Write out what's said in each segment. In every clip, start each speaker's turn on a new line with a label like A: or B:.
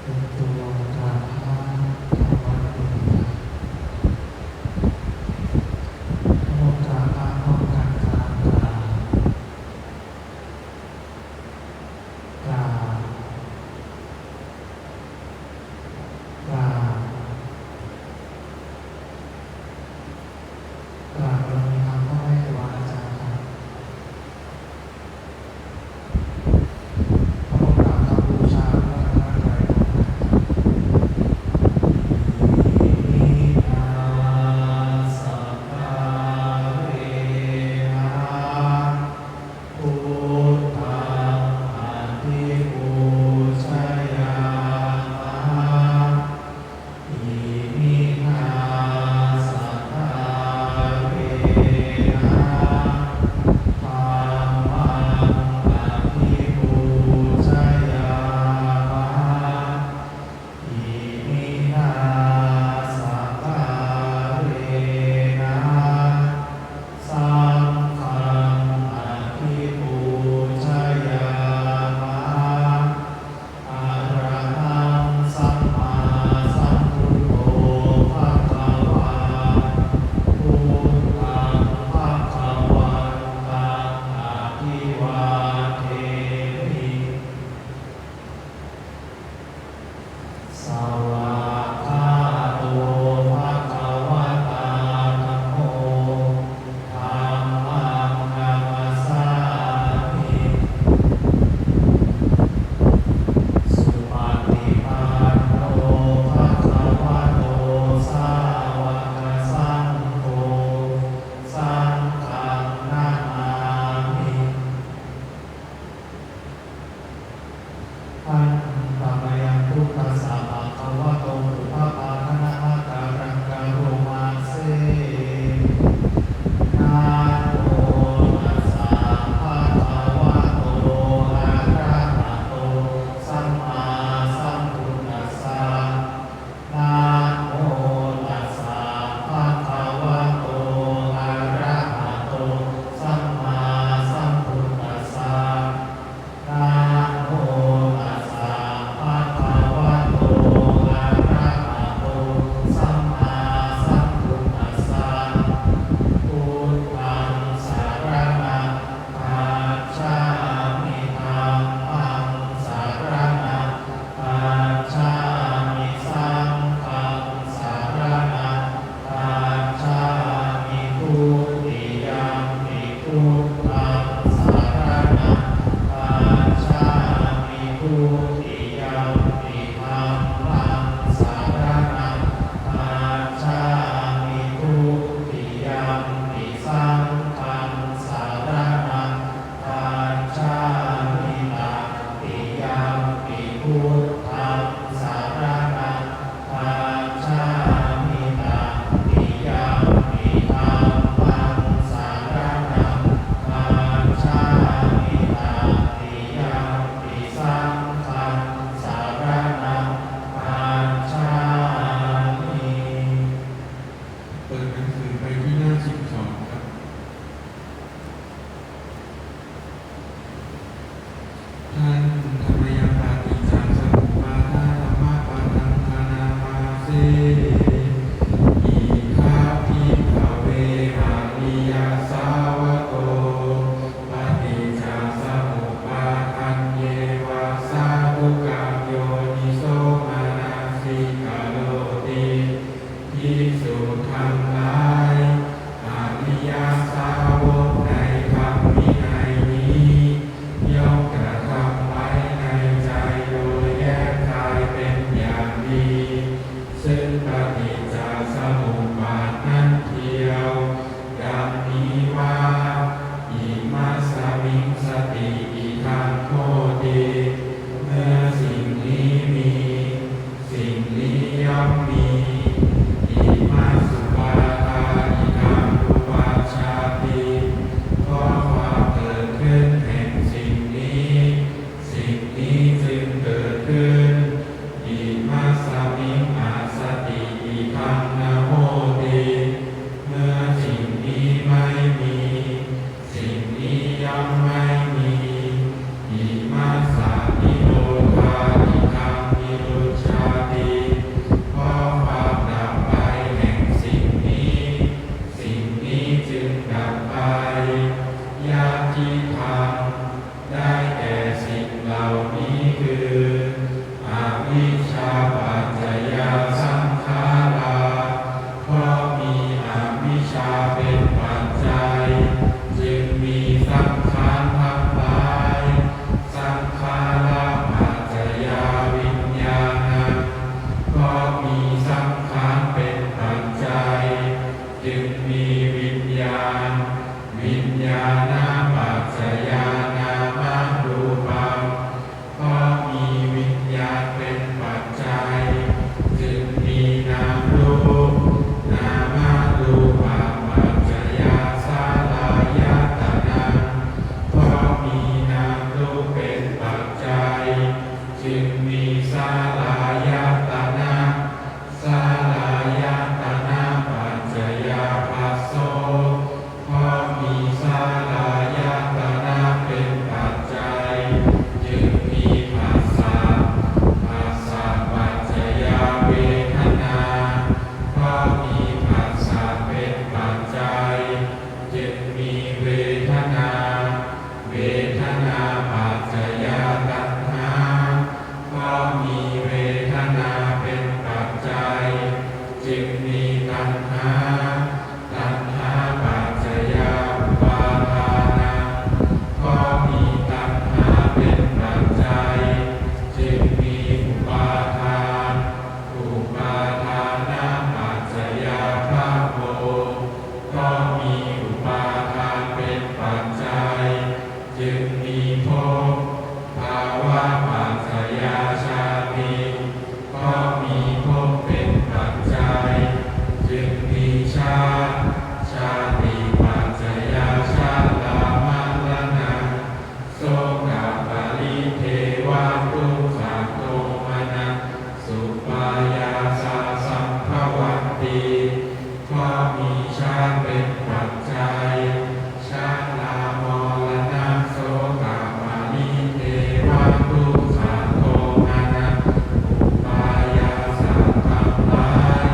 A: เป็นตัวกราบพระธรรมนูญทั้งหมดกราบพระพร้อมกันกราบกราบกราบเรามีคำพ่อแม่ครูอาจารย์ครับทั้งหมดกราบคำบูชาพระรัตนตรัยอินาสัพพะเวนะพุทธังอภิปูชยามะอิมินาสัพพะเวนะธัมมังอภิปูชยามะอิมินาสัพพะเวนะสังฆังอภิปูชยามะอะระหังสัมมาสัมพุทโธภะคะวาพุทธังภะคะวันตังอะภิวาเทมิ สวากขาโตภะคะวะตาธัมโมธัมมังนัมมัสสามิสุปฏิปันโนภะคะวะโตสาวกสังโฆสังฆังนะมามิ อันตมยังพุทธัสสะภะคะวะโตปุพพะภาคะนะมะการังกะโรมาเสนะโมตัสสะภะคะวะโตอะระหะโตสัมมาสัมพุทธัสสะนะโมตัสสะภะคะวะโตอะระหะโตสัมมาสัมพุทธัสสะ นะโมตัสสะภะคะวะโตอะระหะโตสัมมาสัมพุทธัสสะพุทธังสรณังคัจฉามิธัมมังสรณังคัจฉามิสังฆังสรณังคัจฉามิทุติยัมปิพุทธังสรณัง คัจฉามิทุติยัมปิธัมมังสรณังคัจฉามิทุติยัมปิสังฆังสรณังคัจฉามิตติยัมปิพุทธังสรณังคัจฉามิตติยัมปิธัมมังสรณังคัจฉามิตติยัมปิสังฆังสรณังคัจฉามิ
B: เปิดหนังสือไปที่หน้า12ครับท่านธรรมยปาติจารย์สมุป มีเวทนาเป็นปัจจัยจึงมีตัณหาตัณหาปัจจยอุปาทานก็มีตัณหาเป็นปัจจัยจึงมีอุปาทานอุปาทานปัจจยภาโวก็มีอุปาทานเป็นปัจจัยจึงมีภพภาวะปัจจยชาติก็มีภพเป็นปัจจัยจึงมีชาติชาติปัจจยชาติลามะละนังโสกปริเทวะทุกขโทมนัสสุปายาสาสัมภวันติก็มีชาติเป็นปัจจัยชาติลามรณะโสกปริเทวะทุกขโทมนัสอุปายาสาทั้งหลาย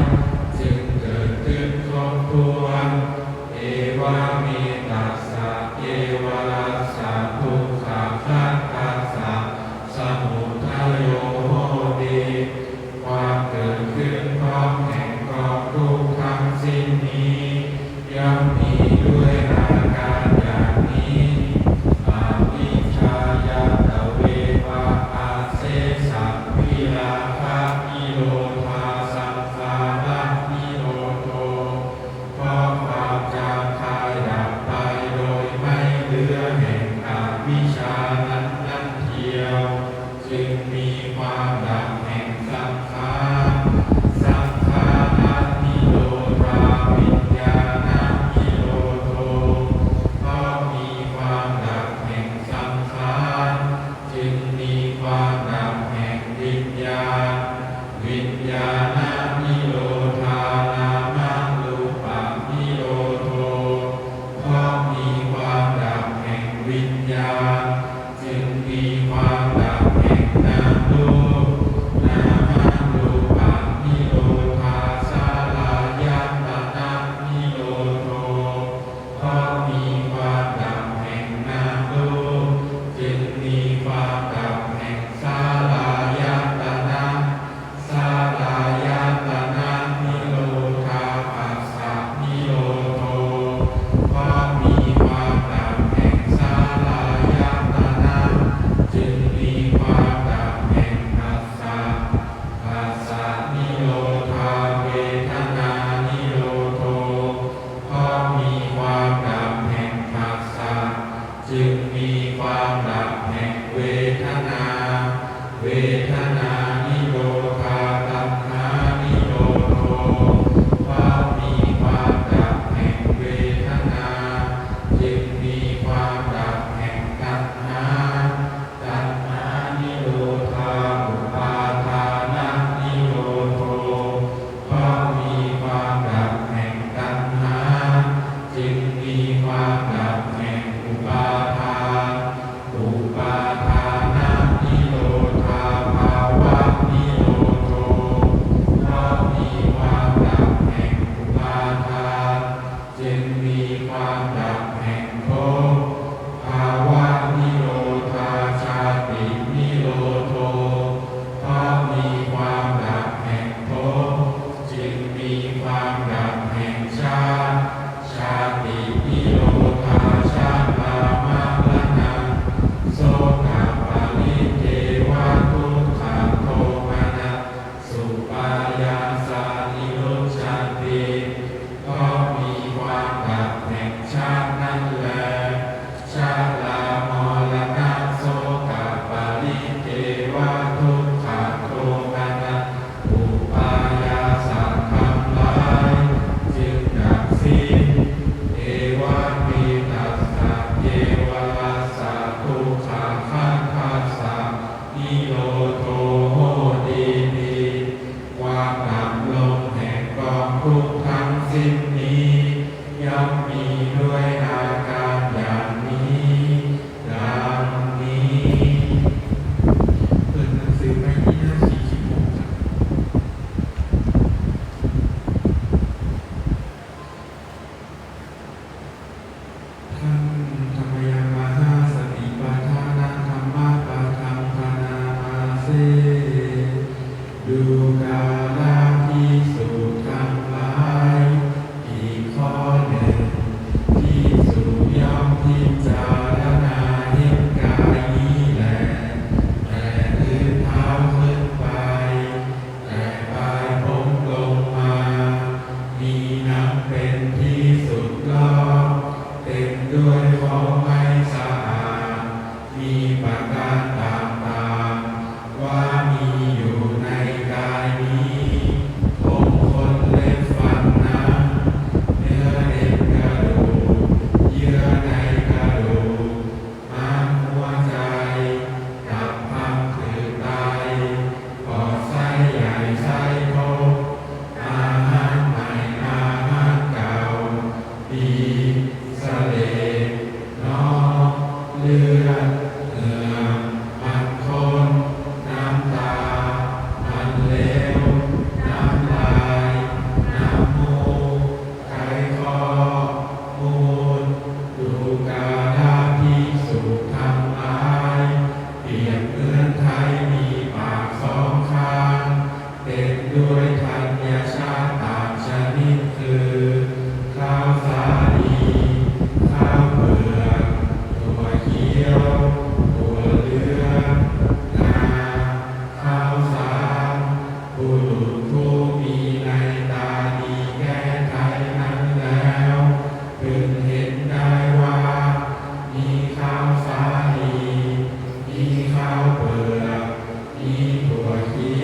B: จึงเกิดขึ้นครบถ้วนเอวะเมตัสสะเอวะรัสสะทุกขขัตถัสสะสมุทัยโยโหติความเกิดขึ้นพร้อมแห่งกองทุกข์ทั้งสิ้นนี้ย่อมมีด้วยอาการอย่างนี้อวิชชายาตเวปะอาเสสะวิราคะนิโรธาสังขารนิโรโธเพราะความจางคายดับไปโดยไม่เหลือแห่งอวิชชานั้นเทียวจึงมีความดับแห่งสังขารสังขารนิโรธาวิญญาณนิโรโธเพราะมีความดับแห่งสังขารจึงมีความดับแห่งวิญญาณวิญญ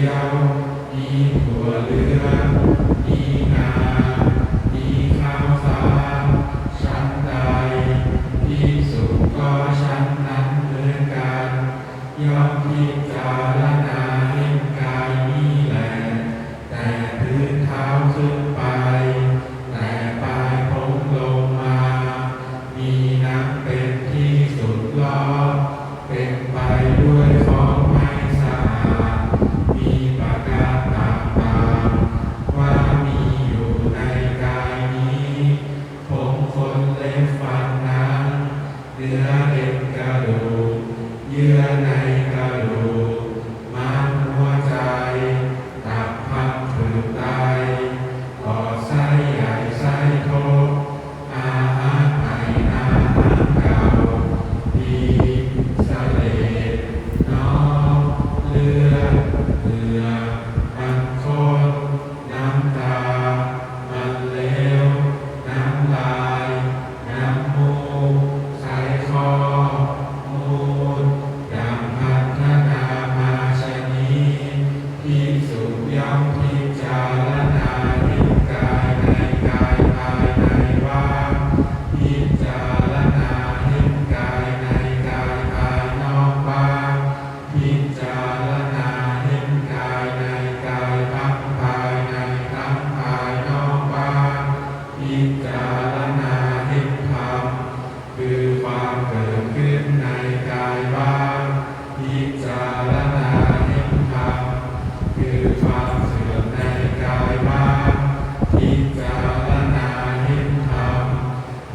B: ยวมีถั่วเหลืองมีงามีข้าวสารชั้นใดภิกษุก็ชั้นนั้นเหมือนกันย่อมพิจารณาเห็นกายนี้แลแต่พื้นเท้าขึ้นไปแต่ปลายผมลงมามีน้ำเป็นที่สุดล้อมเป็นไปด้วยของไม่สะอาดมีประการต่างๆว่ามีอยู่ในกายนี้ผมขนเล็บฟันหนังเนื้อเอ็นกระดูกเยื่อในกระดูกม้ามหัวใจตับพังผืดไตปอดไส้ใหญ่ไส้โทษอาหารใหม่อาหารเก่าดีสะเลดน้องเลือดเหงื่อมันข้นน้ำตามันเลวน้ำลายน้ำมูกไขคอมูดดังพัฒนามาชนีภิกษุย่อมพิจารณาเห็นกายในกายภายในว่าพิจารณาเห็นกายในกายภายนอกว่าพิจารณาเห็นกายในกายทั้งภายในทั้งภายนอกว่าพิจารณาเห็นธรรมคือความเกิดขึ้นในกายบ้างพิจารณาเห็นธรรมคือความเสื่อมในกายบ้างพิจารณาเห็นธรรม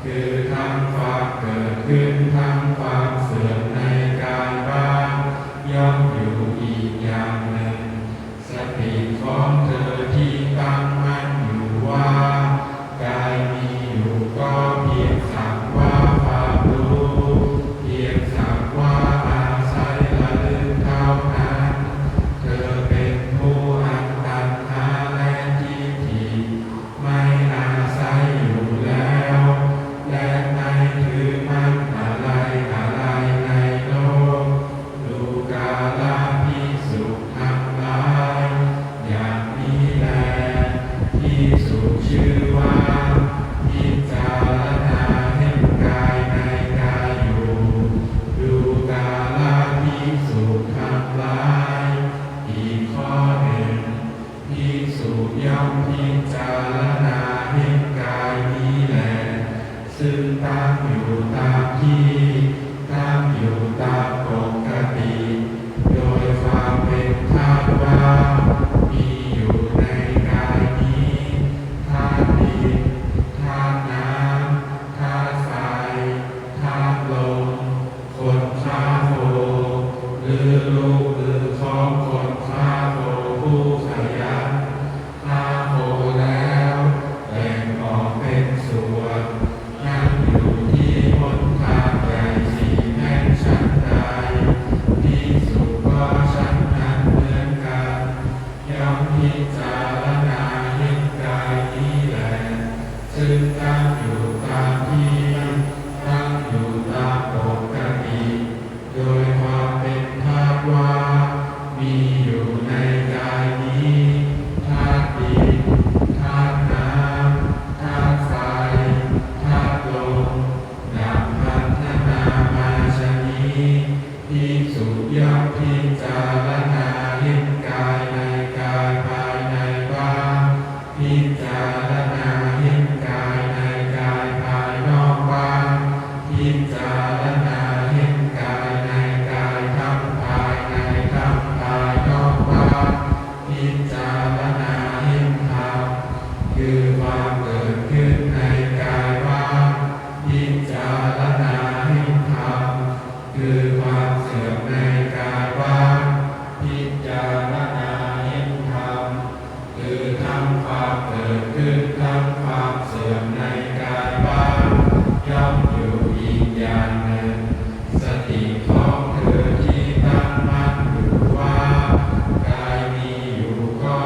B: คือทั้งความเกิดขึ้นทั้งความเสื่อมในกายบ้างย่อมอยู่อีกอย่างหนึ่งสติของเธอที่ตั้งมั่นอยู่ว่ากายมีอยู่ก็เพียงสักว่าความรู้เพียงสักว่าอาศัยระลึกเท่านั้นเธอเป็นผู้อันตัณหาและทิฏฐิไม่อาศัยอยู่แล้วและไม่ถือมั่นอะไรในโลกดูกาลภิกษุทั้งหลายอย่างนี้แลภิกษุชื่อว่าพิจารณาเห็นกายในกายอยู่ดูกาลภิกษุทั้งหลายอีกข้อหนึ่งภิกษุย่อมพิจารณาเห็นกายนี้แลซึ่งตั้งอยู่ตามที่ตั้งอยู่ตามปกติโดยความเป็นธาตุว่ามีอยู่ในกายนี้ธาตุดินธาตุน้ำธาตุไฟธาตุลมคนฆ่าโคหรือลูกหรือของคนฆ่าโคผู้ขยันฆ่าโคแล้วแบ่งออกเป็นส่วนยังอยู่ที่หนทางใหญ่สี่แห่งชั้นใดภิกษุก็ชั้นนั้นเหมือนกันย่อมพิจารณาเห็นกายนี้แลซึ่งตั้งอยู่ตามที่ตั้งอยู่ตามปกติโดยความเป็นธาตุว่ามีอยู่ในกายนี้ธาตุดินธาตุน้ำธาตุไฟธาตุลมดังพัฒนามาชนีภิกษุย่อมพิจารณาเห็นกายในกายภายในบ้างพิจารณาเห็นกายในกายภายนอกบ้างพิจารณาเห็นกายในกายทั้งภายในทั้งภายนอกบ้างพิจารณาเห็นธรรมคือความเกิดขึ้นในกายบ้างพิจารณาเห็นธรรมคือความเสื่อมในกายบ้างพิจารณาเห็นธรรมคือทั้งความเกิดขึ้นทั้งความเสื่อมในกายบ้างย่อมอยู่อีกอย่างหนึ่งสติของเธอที่ตั้งมั่นอยู่ว่ากายมีอยู่ก็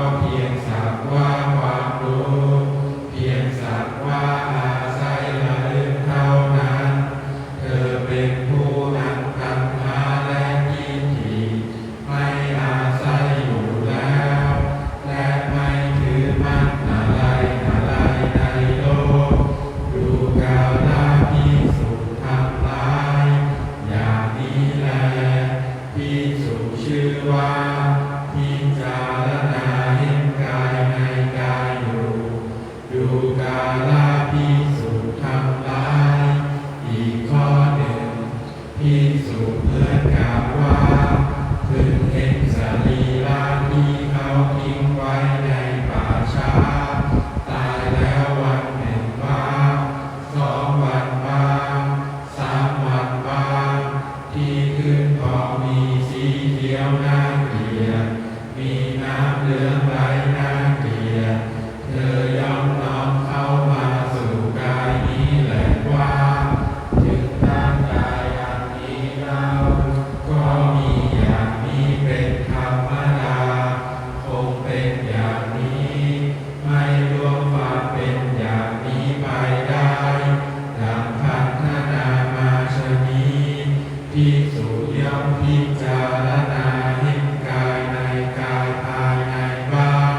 B: ลืองไร้น่าเกลียดเธอย่อมน้อมเข้ามาสู่กายนี้แหละว่าถึงร่างกายอันนี้เราก็มีอย่างนี้เป็นธรรมดาคงเป็นอย่างนี้ไม่ล่วงความเป็นอย่างนี้ไปได้ดังพัฒนามาชนีภิกษุย่อมพิจารณาเห็นกายในกายภายในบ้าง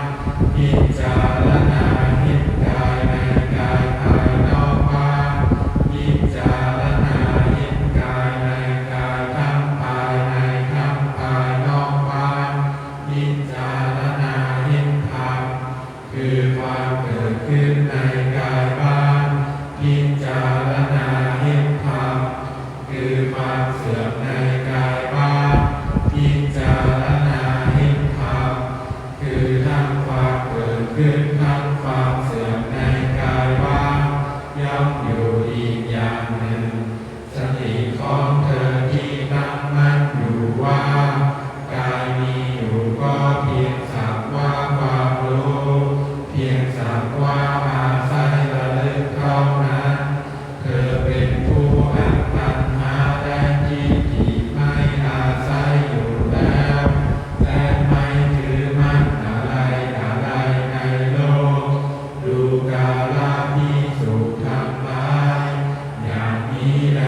B: พิจารณาเห็นกายในกายภายนอกบ้างพิจารณาเห็นกายในกายทั้งภายในทั้งภายนอกบ้างพิจารณาเห็นธรรมคือความเกิดขึ้นในกายบ้างพิจารณาเห็นธรรมคือความเสื่อมในกายบ้างพิจารณาเห็นธรรมคือทั้งความเกิดขึ้นทั้งความเสื่อมในกายบ้างย่อมอยู่อีกอย่างหนึ่งสติของเธอที่ตั้งมั่นอยู่ว่ากายมีอยู่ก็เพียงสักว่าความรู้เพียงสักว่าอาศัยระลึกเท่านั้นเธอเป็นผู้อัตตัณหาและทิฏฐิไม่อาศัยอยู่แล้วและไม่ถือมั่นอะไรในโลกดูกาลภิกษุทั้งหลายอย่างนี้แล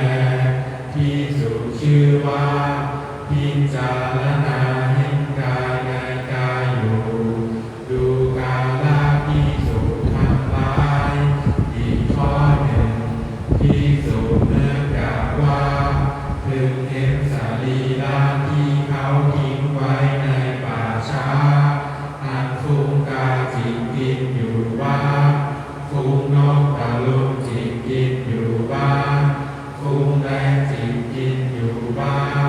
B: ภิกษุชื่อว่าพิจารณาเห็นกายในกายอยู่ดูกาลภิกษุทั้งหลายอีกข้อหนึ่งภิกษุเนื่องจากว่าพึงเห็นสรีระที่เขาทิ้งไว้ในป่าช้าอันฟุ้งกายจิตกินอยู่บ้างฟุ้งนกตะลุมจิตกินอยู่บ้างฟุ้งแรงจิตกินอยู่บ้าง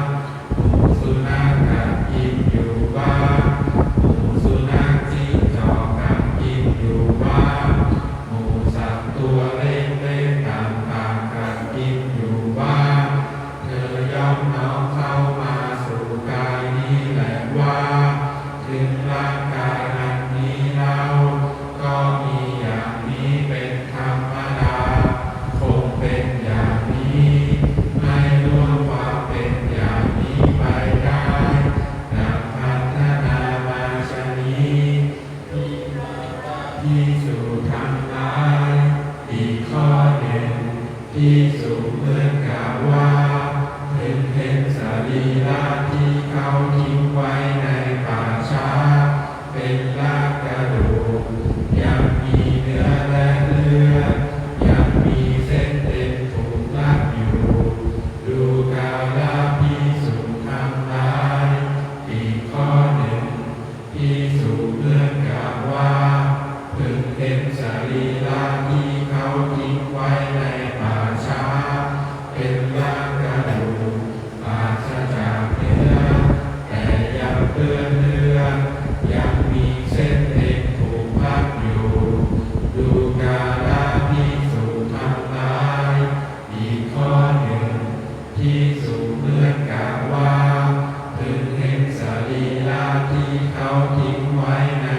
B: หมูสุนัขกัดกินอยู่บ้างหมูสุนัขจิ้งจอกกัดกินอยู่บ้างหมูสัตว์ตัวเล็กๆต่างๆกัดกินอยู่บ้างเธอย่อมน้อมเข้ามาสู่กายนี้แหละว่าถึงร่างกายอันนี้เราก็มีอย่างนี้เป็นธรรมดาคงเป็นอย่างนี้ไม่ล่วงความเป็นอย่างนี้ไปได้ดังพัฒนามาชนีภิกษุทั้งหลายอีกข้อหนึ่งภิกษุเหมือนกับว่าถึงเห็นสรีระที่เขาทิ้งไว้ในป่าช้าเป็นรากกระดูกยังมีเนื้อและเลือดยังมีเส้นเอ็นถูกรัดอยู่ดูกาลภิกษุทั้งหลายอีกข้อหนึ่งภิกษุเหมือนกับว่าพึงเห็นสรีระที่เขาทิ้งไว้ในป่าช้าเป็นรากกระดูกปราศจากเนื้อแต่ยังเปื้อนเลือดยังมีเส้นเอ็นถูกพัดอยู่ดูกาลภิกษุทั้งหลายอีกข้อหนึ่งภิกษุเหมือนกับว่าพึงเห็นสรีระที่เขาทิ้งไว้ใน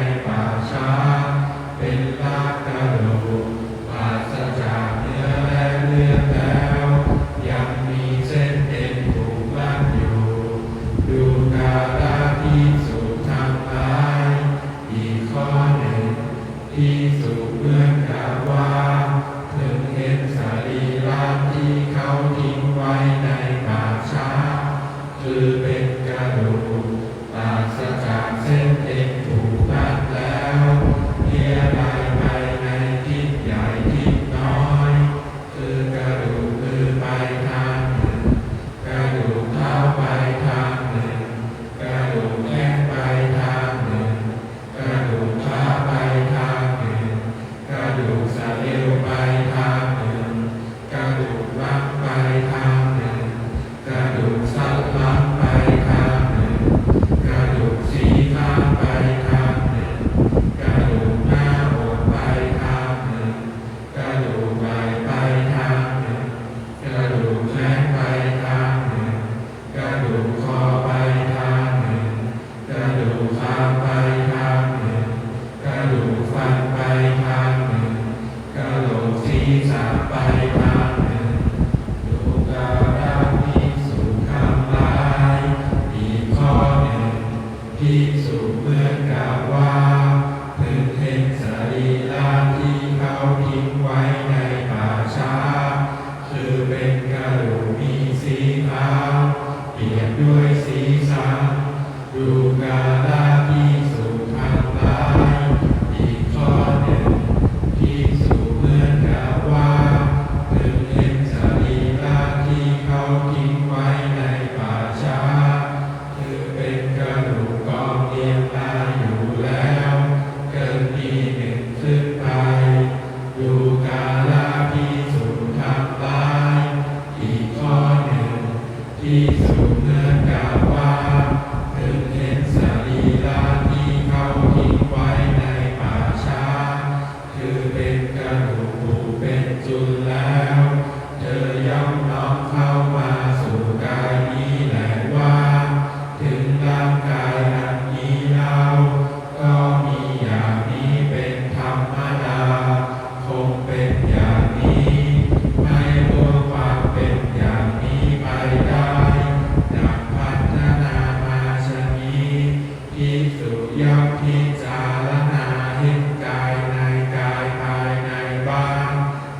B: พิจารณาเห็นกายในกายภายในบ้าน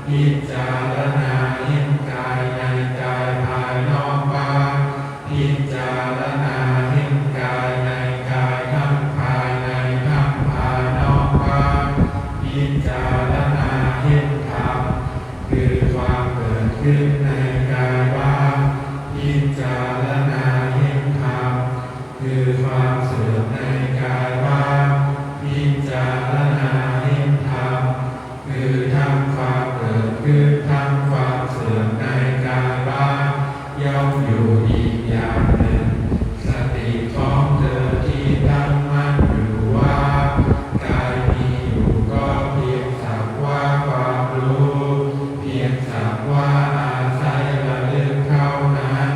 B: พิจารณาเห็นกายในกายภายนอกบ้านพิจารณาเห็นกายในกายทั้งภายในทั้งภายนอกบ้านพิจารณาเห็นธรรมคือความเกิดขึ้นในกายบ้างพิจารณาเห็นธรรมคือความเสื่อมในกายบ้างพิจารณาเห็นธรรมคือทั้งความเกิดขึ้นทั้งความเสื่อมในกายบ้างย่อมอยู่อีกอย่างหนึ่งสติของเธอที่ตั้งมั่นอยู่ว่ากายมีอยู่ก็เพียงสักว่าความรู้เพียงสักว่าอาศัยระลึกเท่านั้น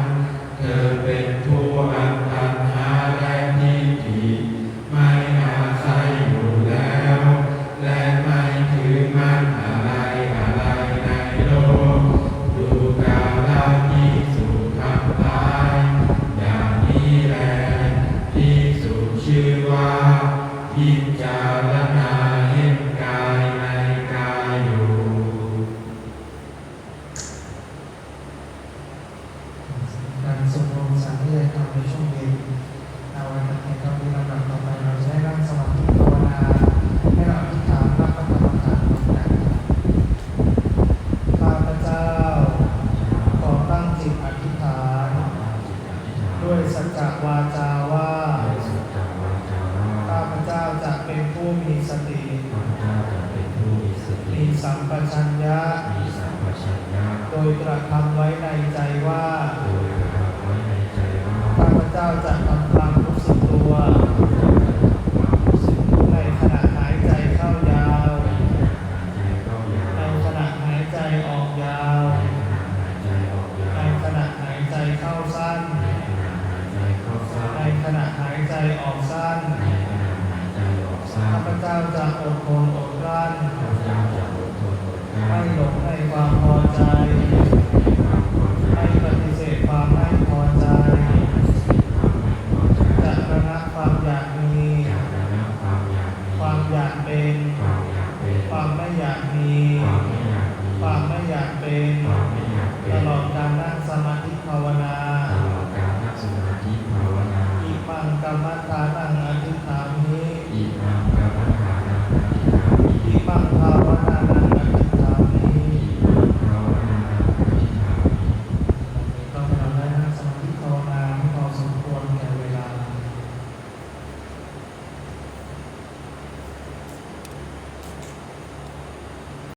B: เธอเป็นผู้อันตัณหาและทิฏฐิไม่อาศัยอยู่แล้วและไม่ถือมั่นอะไรในโลกดูกาลภิกษุทั้งหลายอย่างนี้แลภิกษุชื่อว่าพิจารณาเห็นกายในกายอยู่
A: การสวดมนต์สังฆทานในช่วงเย็นในวันนี้ครับที่ลำดับต่อไปเราจะได้นั่งสมาธิภาวนาให้เราอธิษฐานรับพระธรรมทานร่วมกันข้าพเจ้าขอตั้งจิตอธิษฐานด้วยสัจจะวาจาว่าข้าพเจ้าจะเป็นผู้มีสติมีสัมปชัญญะโดยกระทำไว้ในใจว่าข้าพเจ้าจะทำความรู้สึกตัวในขณะหายใจเข้ายาวในขณะหายใจออกยาวในขณะหายใจเข้าสั้นในขณะหายใจออกสั้นข้าพเจ้าจะอดทนอดกลั้นไม่หลงในความพอใจ